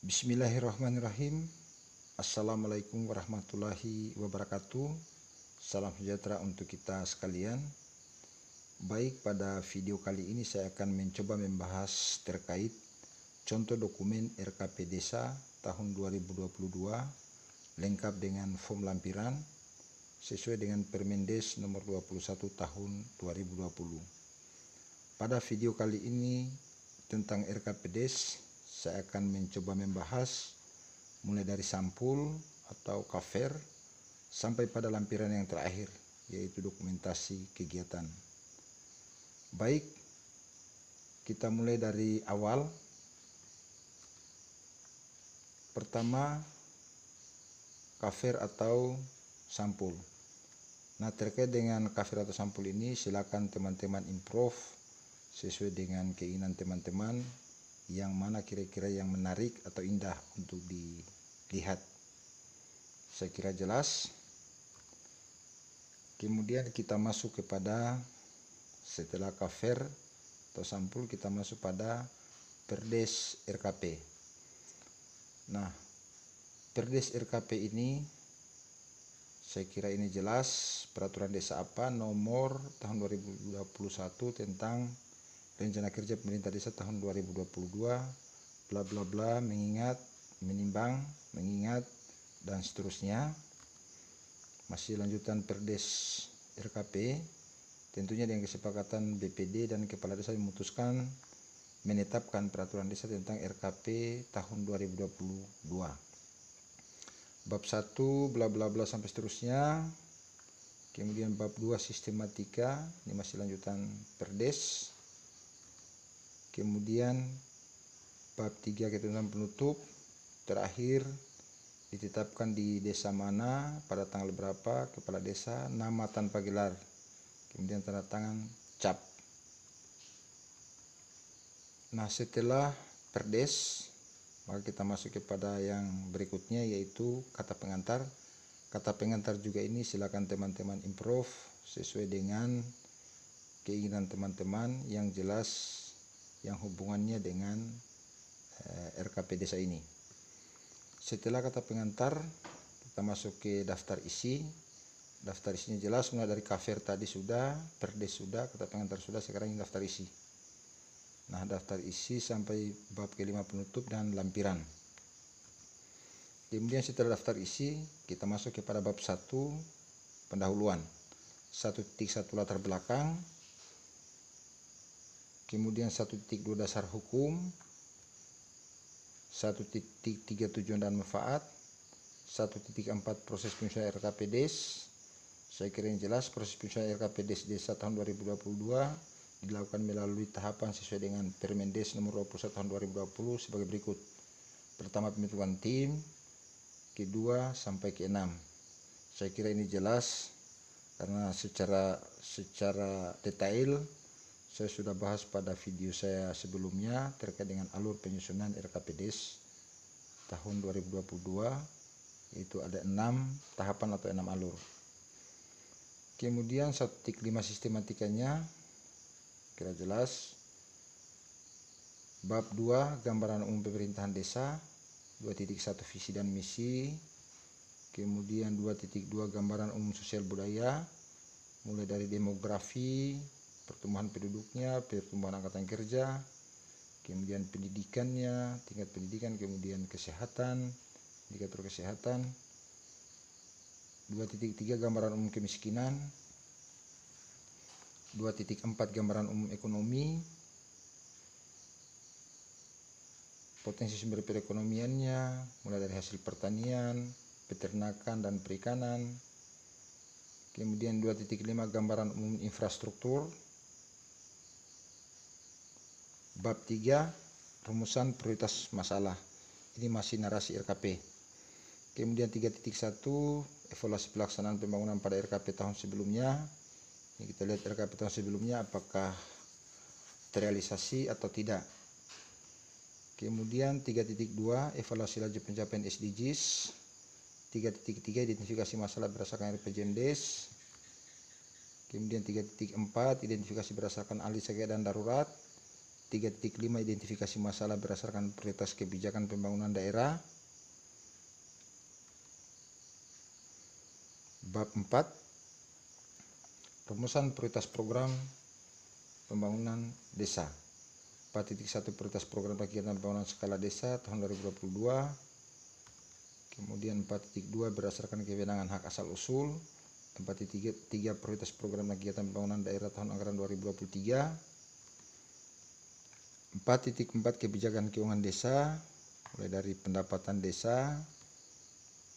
Bismillahirrahmanirrahim. Assalamualaikum warahmatullahi wabarakatuh. Salam sejahtera untuk kita sekalian. Baik, pada video kali ini saya akan mencoba membahas terkait contoh dokumen RKP Desa tahun 2022 lengkap dengan form lampiran sesuai dengan Permendes nomor 21 tahun 2020. Pada video kali ini tentang RKP Des, saya akan mencoba membahas mulai dari sampul atau cover sampai pada lampiran yang terakhir, yaitu dokumentasi kegiatan. Baik, kita mulai dari awal. Pertama, cover atau sampul. Nah, terkait dengan cover atau sampul ini, silakan teman-teman improve sesuai dengan keinginan teman-teman, yang mana kira-kira yang menarik atau indah untuk dilihat. Saya kira jelas. Kemudian kita masuk kepada, setelah cover atau sampul, kita masuk pada Perdes RKP. Nah, Perdes RKP ini saya kira ini jelas, peraturan desa apa, nomor tahun 2021 tentang Rencana Kerja Pemerintah Desa tahun 2022, bla bla bla, mengingat, menimbang, mengingat, dan seterusnya. Masih lanjutan Perdes RKP, tentunya dengan kesepakatan BPD dan Kepala Desa memutuskan menetapkan peraturan desa tentang RKP tahun 2022. Bab 1 bla bla bla sampai seterusnya. Kemudian bab 2 sistematika, ini masih lanjutan Perdes. Kemudian bab 3 ketentuan penutup, terakhir ditetapkan di desa mana, pada tanggal berapa, kepala desa, nama tanpa gelar, kemudian tanda tangan cap. Nah, setelah Perdes, maka kita masuk kepada yang berikutnya, yaitu kata pengantar. Kata pengantar juga ini silakan teman-teman improve sesuai dengan keinginan teman-teman, yang jelas yang hubungannya dengan RKP desa ini. Setelah kata pengantar, kita masuk ke daftar isi. Daftar isinya jelas, mulai dari cover tadi sudah, Perdes sudah, kata pengantar sudah, sekarang ini daftar isi. Nah, daftar isi sampai bab kelima penutup dan lampiran. Kemudian setelah daftar isi, kita masuk kepada bab 1 pendahuluan. 1.1 latar belakang. Kemudian 1.2 dasar hukum, 1.3 tujuan dan manfaat, 1.4 proses penyusunan RKP Des. Saya kira yang jelas, proses penyusunan RKP Des Desa tahun 2022 dilakukan melalui tahapan sesuai dengan Permendes nomor 21 tahun 2020 sebagai berikut. Pertama, pembentukan tim, kedua sampai ke-6. Saya kira ini jelas karena secara detail saya sudah bahas pada video saya sebelumnya terkait dengan alur penyusunan RKP Des tahun 2022, yaitu ada 6 tahapan atau 6 alur. Kemudian 1.5 sistematikanya kira jelas. Bab 2 gambaran umum pemerintahan desa, 2.1 visi dan misi. Kemudian 2.2 gambaran umum sosial budaya, mulai dari demografi, pertumbuhan penduduknya, pertumbuhan angkatan kerja, kemudian pendidikannya, tingkat pendidikan, kemudian kesehatan, indikator kesehatan. 2.3 gambaran umum kemiskinan, 2.4 gambaran umum ekonomi, potensi sumber perekonomiannya, mulai dari hasil pertanian, peternakan, dan perikanan. Kemudian 2.5 gambaran umum infrastruktur. Bab 3 rumusan prioritas masalah, ini masih narasi RKP. Kemudian 3.1 evaluasi pelaksanaan pembangunan pada RKP tahun sebelumnya. Ini kita lihat RKP tahun sebelumnya apakah terrealisasi atau tidak. Kemudian 3.2 evaluasi laju pencapaian SDGs. 3.3 identifikasi masalah berdasarkan RPJM Des. Kemudian 3.4 identifikasi berdasarkan ahli siaga dan darurat. 3.5 identifikasi masalah berdasarkan prioritas kebijakan pembangunan daerah. Bab 4, rumusan prioritas program pembangunan desa. 4.1 prioritas program kegiatan pembangunan skala desa tahun 2022. Kemudian 4.2 berdasarkan kewenangan hak asal usul. 4.3 prioritas program kegiatan pembangunan daerah tahun anggaran 2023. 4.4 kebijakan keuangan desa, mulai dari pendapatan desa,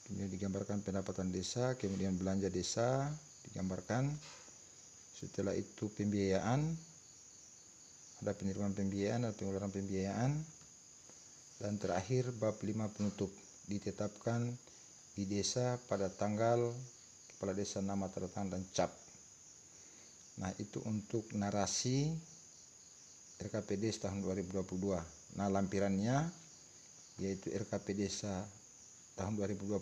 kemudian digambarkan pendapatan desa, kemudian belanja desa digambarkan. Setelah itu pembiayaan, ada penerimaan pembiayaan, ada pengeluaran pembiayaan, dan terakhir bab 5 penutup, ditetapkan di desa pada tanggal, kepala desa, nama, tanda tangan, dan cap. Nah, itu untuk narasi RKP Desa tahun 2022. Nah, lampirannya yaitu RKP Desa tahun 2022,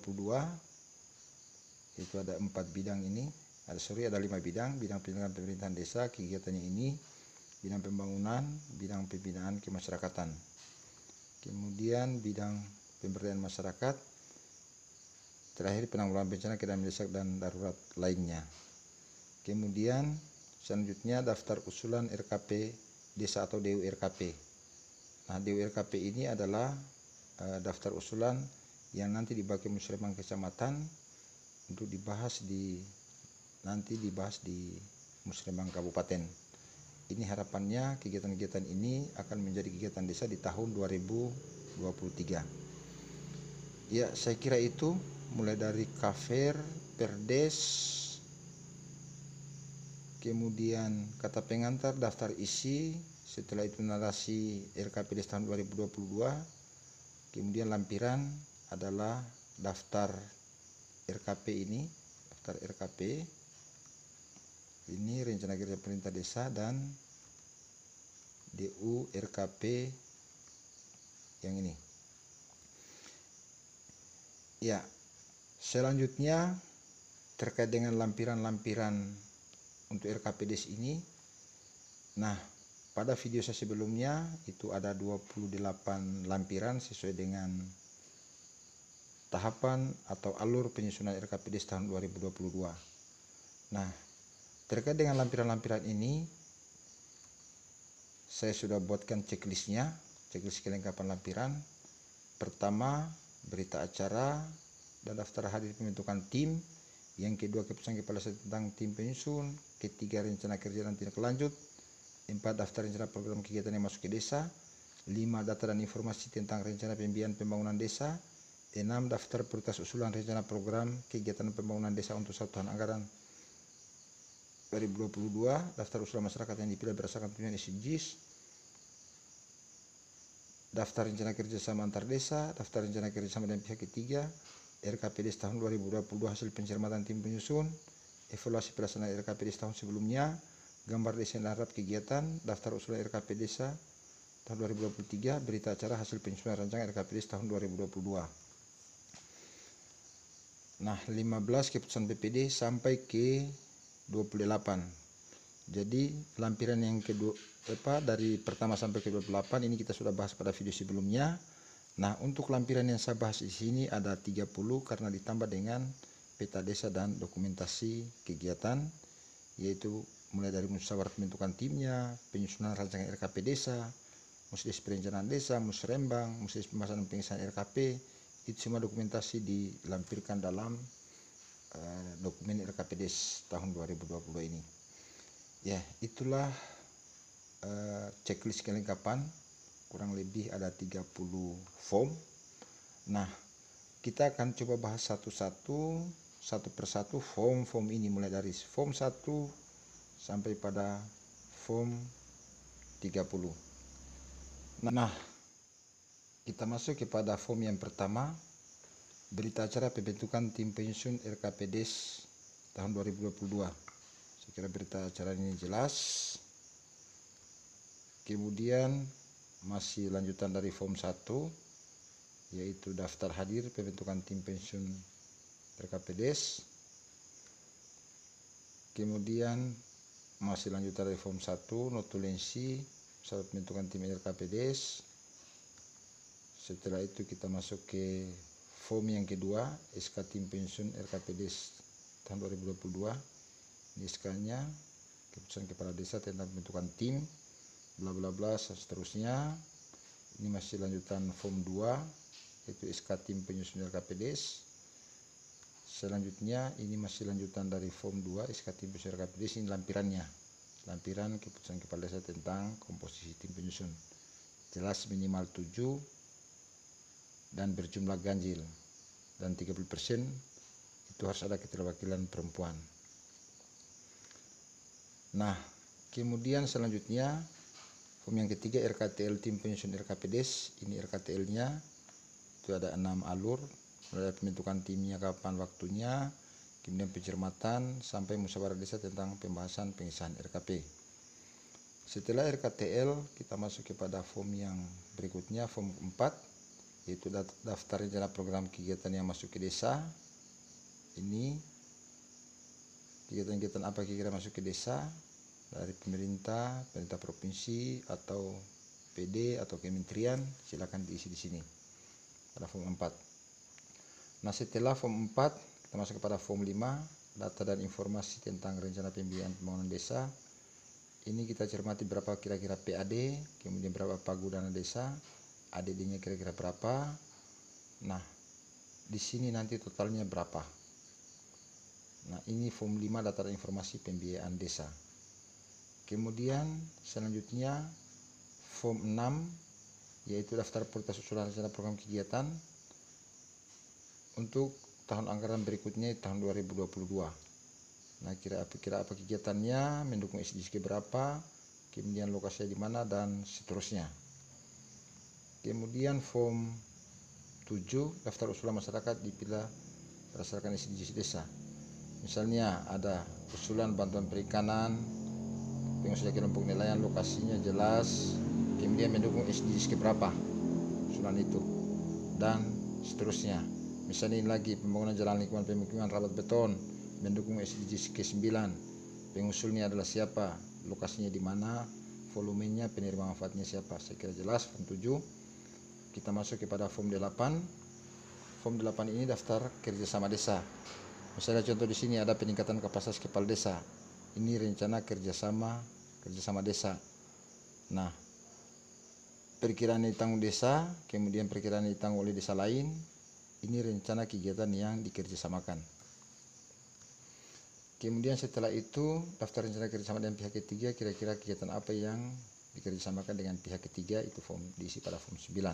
itu ada 4 bidang ini. Ada 5 bidang: bidang penyelenggaraan pemerintahan desa, kegiatannya ini, bidang pembangunan, bidang pembinaan kemasyarakatan, kemudian bidang pemberdayaan masyarakat, terakhir penanggulangan bencana, keadaan mendesak dan darurat lainnya. Kemudian selanjutnya daftar usulan RKP Desa atau DURKP. Nah, DURKP ini adalah daftar usulan yang nanti dibagi musyawarah kecamatan untuk dibahas di musyawarah kabupaten. Ini harapannya kegiatan-kegiatan ini akan menjadi kegiatan desa di tahun 2023. Ya, saya kira itu mulai dari KAFER, Perdes, kemudian kata pengantar, daftar isi, setelah itu narasi RKP Desa tahun 2022, kemudian lampiran adalah daftar RKP ini, daftar RKP ini rencana kerja pemerintah desa, dan DU RKP yang ini. Ya, selanjutnya terkait dengan lampiran-lampiran untuk RKP Des ini. Nah, pada video saya sebelumnya itu ada 28 lampiran sesuai dengan tahapan atau alur penyusunan RKP Des tahun 2022. Nah, terkait dengan lampiran-lampiran ini saya sudah buatkan checklistnya, checklist kelengkapan lampiran. Pertama, berita acara dan daftar hadir pembentukan tim. Yang kedua, keputusan kepala desa tentang tim penyusun. Ketiga, rencana kerja dan tindak lanjut. 4, daftar rencana program kegiatan yang masuk ke desa. 5, data dan informasi tentang rencana pembiayaan pembangunan desa. 6, daftar prioritas usulan rencana program kegiatan pembangunan desa untuk 1 tahun anggaran 2022. Daftar usulan masyarakat yang dipilih berdasarkan tujuan SDGs. Daftar rencana kerjasama antar desa. Daftar rencana kerjasama dengan pihak ketiga. RKP Desa tahun 2022, hasil pencermatan tim penyusun, evaluasi pelaksanaan RKP Desa tahun sebelumnya, gambar desain dan harap kegiatan, daftar usulan RKP Desa tahun 2023, berita acara hasil penyusunan rancangan RKP Desa tahun 2022. Nah, 15 keputusan PPD sampai ke 28. Jadi lampiran yang kedua dari pertama sampai ke 28 ini kita sudah bahas pada video sebelumnya. Nah, untuk lampiran yang saya bahas di sini ada 30 karena ditambah dengan peta desa dan dokumentasi kegiatan, yaitu mulai dari musyawarah pembentukan timnya, penyusunan rancangan RKP desa, musdes perencanaan desa, musrembang, musdes pembahasan dan pengesahan RKP, itu semua dokumentasi dilampirkan dalam dokumen RKP Des tahun 2022 ini. Ya, itulah checklist kelengkapan. Kurang lebih ada 30 form. Nah, kita akan coba bahas satu persatu form ini, mulai dari form 1 sampai pada form 30. Nah, kita masuk kepada form yang pertama, berita acara pembentukan tim penyusun RKP Des tahun 2022. Saya kira berita acara ini jelas. Kemudian masih lanjutan dari form 1, yaitu daftar hadir pembentukan tim pensiun RKP Des. Kemudian masih lanjutan dari form 1, notulensi syarat pembentukan tim RKPDes. Setelah itu kita masuk ke form yang kedua, SK tim penyusun RKPDes tahun 2022. Ini SK-nya, keputusan kepala desa tentang pembentukan tim, bla bla bla, seterusnya. Ini masih lanjutan form 2, yaitu SK tim penyusun RKPDes. Selanjutnya ini masih lanjutan dari form 2 SK tim penyusun RKPDes. Ini lampirannya, lampiran keputusan kepala desa tentang komposisi tim penyusun. Jelas minimal 7 dan berjumlah ganjil, dan 30% itu harus ada keterwakilan perempuan. Nah, kemudian selanjutnya form yang ketiga RKTL tim penyusun RKPDes. Ini RKTL-nya itu ada 6 alur, mulai pembentukan timnya, kapan waktunya, kemudian pencermatan sampai musyawarah desa tentang pembahasan pengesahan RKP. Setelah RKTL kita masuk kepada form yang berikutnya, form 4, yaitu daftar rencana program kegiatan yang masuk ke desa. Ini kegiatan-kegiatan apa kira-kira masuk ke desa dari pemerintah provinsi atau PD atau kementerian, silakan diisi di sini pada form 4. Nah, setelah form 4 kita masuk kepada form 5, data dan informasi tentang rencana pembiayaan pembangunan desa. Ini kita cermati berapa kira-kira PAD, kemudian berapa pagu dana desa, ADD-nya kira-kira berapa. Nah, di sini nanti totalnya berapa. Nah, ini form 5 data dan informasi pembiayaan desa. Kemudian selanjutnya form 6, yaitu daftar prioritas usulan rencana program kegiatan untuk tahun anggaran berikutnya, tahun 2022. Nah, kira-kira apa kegiatannya, mendukung SDGs berapa, kemudian lokasinya di mana, dan seterusnya. Kemudian form 7, daftar usulan masyarakat dipilih berdasarkan SDGs desa. Misalnya ada usulan bantuan perikanan, pengusaha kelompok nelayan, lokasinya jelas, kemudian mendukung SDGs berapa usulan itu, dan seterusnya. Misalnya ini lagi pembangunan jalan lingkungan pemukiman rapat beton, mendukung SDGs ke-9, pengusulnya adalah siapa, lokasinya di mana, volumenya, penerima manfaatnya siapa. Saya kira jelas form 7. Kita masuk kepada form 8. Form 8 ini daftar kerjasama desa. Misalnya contoh di sini ada peningkatan kapasitas kepala desa. Ini rencana kerjasama desa. Nah, perkiraan ditanggung desa, kemudian perkiraan ditanggung oleh desa lain. Ini rencana kegiatan yang dikerjasamakan. Kemudian setelah itu daftar rencana kerjasama dengan pihak ketiga, kira-kira kegiatan apa yang dikerjasamakan dengan pihak ketiga, itu form diisi pada form 9.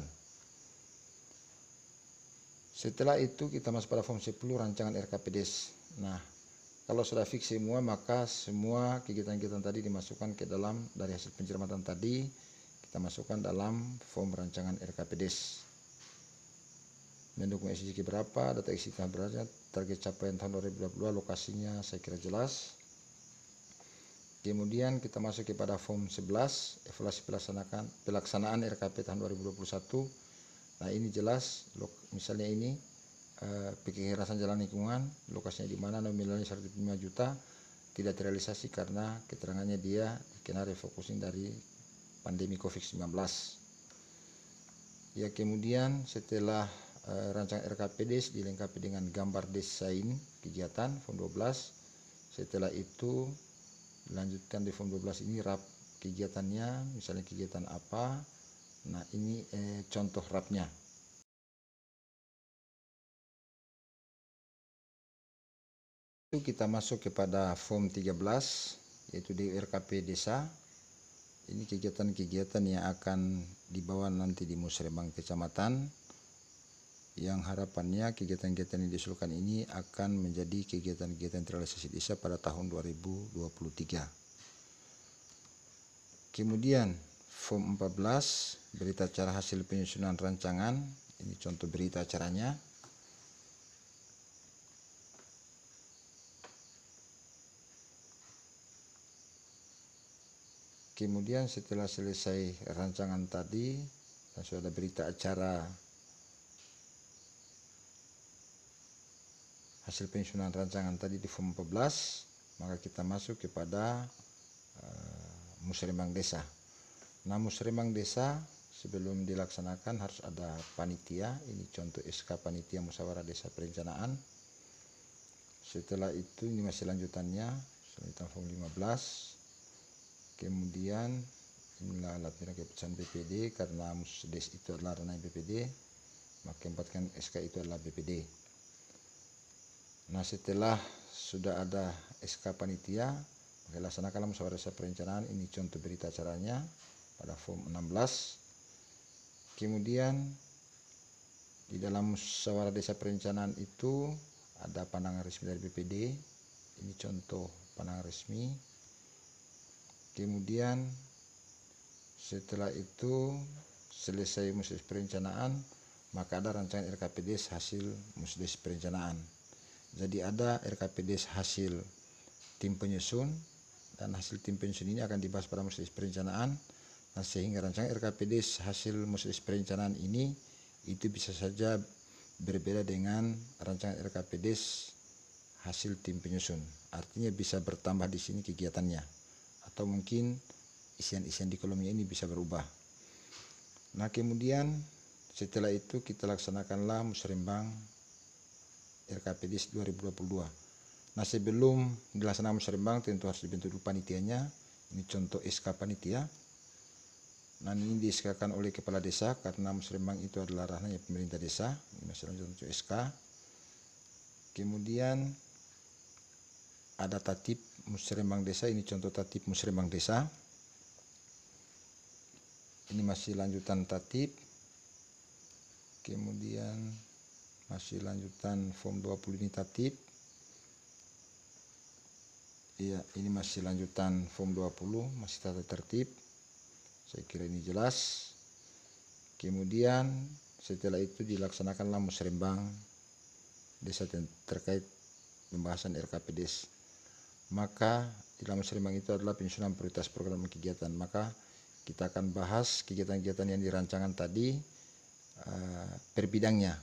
Setelah itu kita masuk pada form 10, rancangan RKPDes. Nah, kalau sudah fix semua, maka semua kegiatan-kegiatan tadi dimasukkan ke dalam, dari hasil pencermatan tadi kita masukkan dalam form rancangan RKPDes. Mendukung SDG berapa, data eksekutif berapa, target capaian tahun 2022, lokasinya saya kira jelas. Kemudian kita masuk kepada form 11, evaluasi pelaksanaan RKP tahun 2021. Nah, ini jelas, misalnya ini kekerasan jalan lingkungan, lokasinya di mana, nominalnya 105 juta, tidak terrealisasi karena keterangannya dia kena refocusing dari pandemi COVID-19. Ya, kemudian setelah rancangan RKPDes dilengkapi dengan gambar desain kegiatan form 12. Setelah itu dilanjutkan di form 12 ini RAP kegiatannya, misalnya kegiatan apa. Nah, ini contoh RAP-nya. Itu kita masuk kepada form 13, yaitu di RKP desa. Ini kegiatan-kegiatan yang akan dibawa nanti di musrembang kecamatan, yang harapannya kegiatan-kegiatan yang diusulkan ini akan menjadi kegiatan-kegiatan terrealisasi desa pada tahun 2023. Kemudian form 14, berita acara hasil penyusunan rancangan. Ini contoh berita acaranya. Kemudian setelah selesai rancangan tadi dan sudah ada berita acara hasil penyusunan rancangan tadi di form 14, maka kita masuk kepada musrembang desa. Nah, musrembang desa sebelum dilaksanakan harus ada panitia. Ini contoh SK panitia musyawarah desa perencanaan. Setelah itu ini masih lanjutannya, selanjutnya form 15. Kemudian inilah alat peraga keputusan BPD, karena musdes itu adalah ranah BPD, maka empatkan SK itu adalah BPD. Nah, setelah sudah ada SK panitia, maka laksanakanlah musyawarah desa perencanaan. Ini contoh berita acaranya pada form 16. Kemudian di dalam musyawarah desa perencanaan itu ada pandangan resmi dari BPD. Ini contoh pandangan resmi. Kemudian setelah itu selesai musdes perencanaan, maka ada rancangan RKPD hasil musdes perencanaan. Jadi ada RKPD hasil tim penyusun, dan hasil tim penyusun ini akan dibahas pada musdes perencanaan. Nah, sehingga rancangan RKPD hasil musdes perencanaan ini itu bisa saja berbeda dengan rancangan RKPD hasil tim penyusun. Artinya bisa bertambah di sini kegiatannya, atau mungkin isian-isian di kolomnya ini bisa berubah. Nah, kemudian setelah itu kita laksanakanlah musrembang RKPD 2022. Nah, sebelum dilaksanakan musrembang tentu harus dibentuk dulu panitianya. Ini contoh SK panitia. Nah, ini di-SK-kan oleh kepala desa karena musrembang itu adalah ranahnya pemerintah desa. Ini masih lanjut untuk SK. Kemudian ada tatip musrembang desa. Ini contoh tatip musrembang desa. Ini masih lanjutan tatip. Kemudian masih lanjutan form 20 ini tatip. Iya, ini masih lanjutan form 20, masih tata tertib. Saya kira ini jelas. Kemudian setelah itu dilaksanakanlah musrembang desa terkait pembahasan RKPD. Maka di dalam musrembang itu adalah penyusunan prioritas program dan kegiatan. Maka kita akan bahas kegiatan-kegiatan yang dirancangan tadi per bidangnya,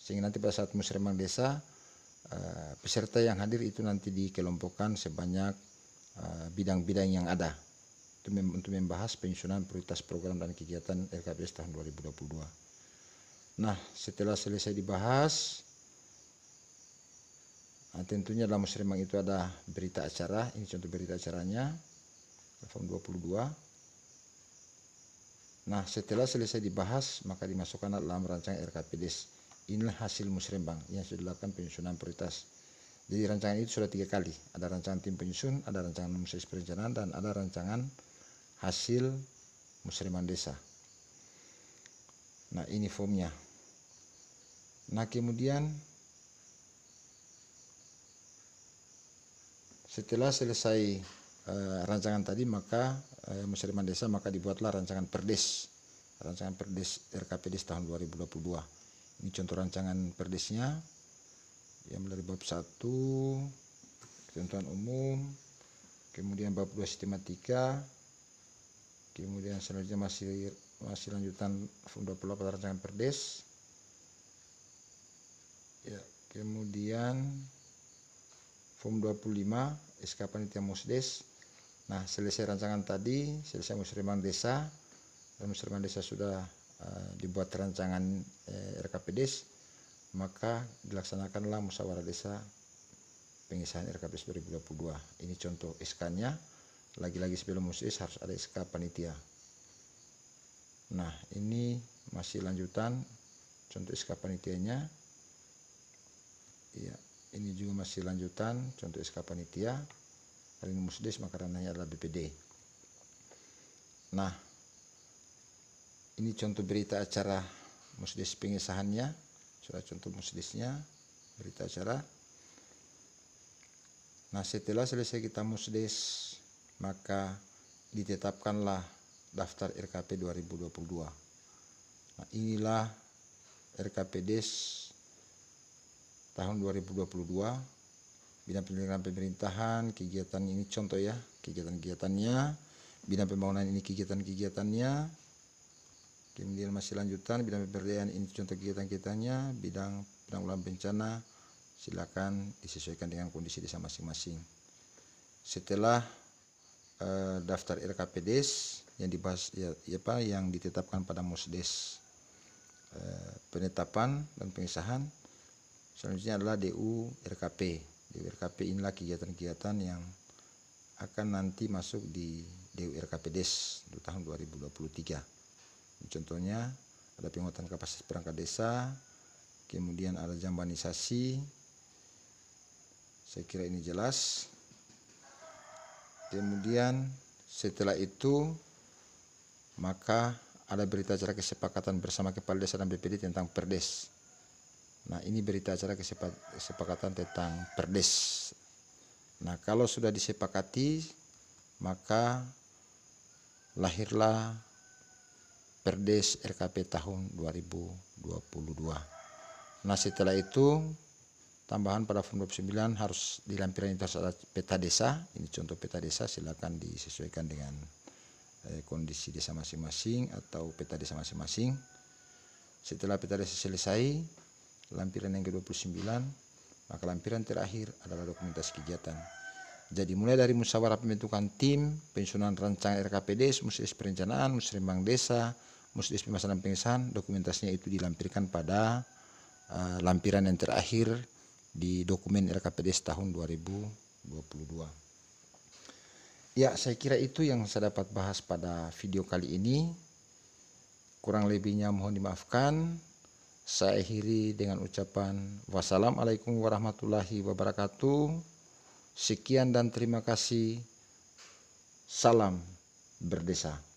sehingga nanti pada saat musrembang desa peserta yang hadir itu nanti dikelompokkan sebanyak bidang-bidang yang ada untuk membahas penyusunan prioritas program dan kegiatan RKPD tahun 2022. Nah, setelah selesai dibahas, tentunya dalam musrembang itu ada berita acara. Ini contoh berita acaranya form 22. Nah, setelah selesai dibahas, maka dimasukkan dalam rancangan RKPD. Inilah hasil musrembang yang sudah dilakukan penyusunan prioritas. Jadi rancangan itu sudah 3 kali. Ada rancangan tim penyusun, ada rancangan musdes perencanaan, dan ada rancangan hasil musrembang desa. Nah, ini formnya. Nah, kemudian setelah selesai rancangan tadi, maka musrembang desa, maka dibuatlah rancangan perdes. Rancangan perdes RKPD tahun 2022. Ini contoh rancangan perdesnya yang dari bab 1 ketentuan umum, kemudian bab 2 sistematika, kemudian selanjutnya masih lanjutan form 28 pada rancangan perdes. Ya, kemudian form 25 SK panitia musdes. Nah, selesai rancangan tadi, selesai musrembang desa, dan musrembang desa sudah dibuat rancangan RKPD, maka dilaksanakanlah musyawarah desa pengesahan RKPD 2022. Ini contoh SK-nya. Lagi-lagi sebelum musdes harus ada SK panitia. Nah, ini masih lanjutan contoh SK panitianya. Iya, ini juga masih lanjutan contoh SK panitia. Hari ini musdes, maka ranahnya adalah BPD. Nah, ini contoh berita acara musdes pengesahannya. Sudah contoh musdesnya, berita acara. Nah, setelah selesai kita musdes, maka ditetapkanlah daftar RKP 2022. Nah, inilah RKPD tahun 2022. Bidang penyelenggaraan pemerintahan, kegiatan ini contoh ya, kegiatan-kegiatannya. Bidang pembangunan ini kegiatan-kegiatannya. Kemudian masih lanjutan bidang pemberdayaan, ini contoh kegiatan-kegiatannya. Bidang penanggulangan bencana, silakan disesuaikan dengan kondisi desa masing-masing. Setelah daftar RKPD, yang dibahas yang ditetapkan pada Musdes. Penetapan dan pengesahan selanjutnya adalah DU RKP. DU RKP inilah kegiatan-kegiatan yang akan nanti masuk di DU RKP Des untuk tahun 2023. Contohnya ada penguatan kapasitas perangkat desa, kemudian ada jambanisasi. Saya kira ini jelas. Kemudian setelah itu maka ada berita acara kesepakatan bersama kepala desa dan BPD tentang Perdes. Nah, ini berita acara kesepakatan tentang Perdes. Nah, kalau sudah disepakati, maka lahirlah Perdes RKP tahun 2022. Nah, setelah itu tambahan pada Form 29 harus di lampiran itu harus ada peta desa. Ini contoh peta desa, silakan disesuaikan dengan kondisi desa masing-masing atau peta desa masing-masing. Setelah peta desa selesai, lampiran yang ke-29, maka lampiran terakhir adalah dokumentasi kegiatan. Jadi mulai dari musyawarah pembentukan tim, penyusunan rancangan RKPD, Musdes perencanaan, Musdes bank desa, Musdes pemasaran pengesahan, dokumentasinya itu dilampirkan pada lampiran yang terakhir di dokumen RKPD tahun 2022. Ya, saya kira itu yang saya dapat bahas pada video kali ini. Kurang lebihnya mohon dimaafkan. Saya akhiri dengan ucapan wassalamualaikum warahmatullahi wabarakatuh. Sekian dan terima kasih. Salam berdesa.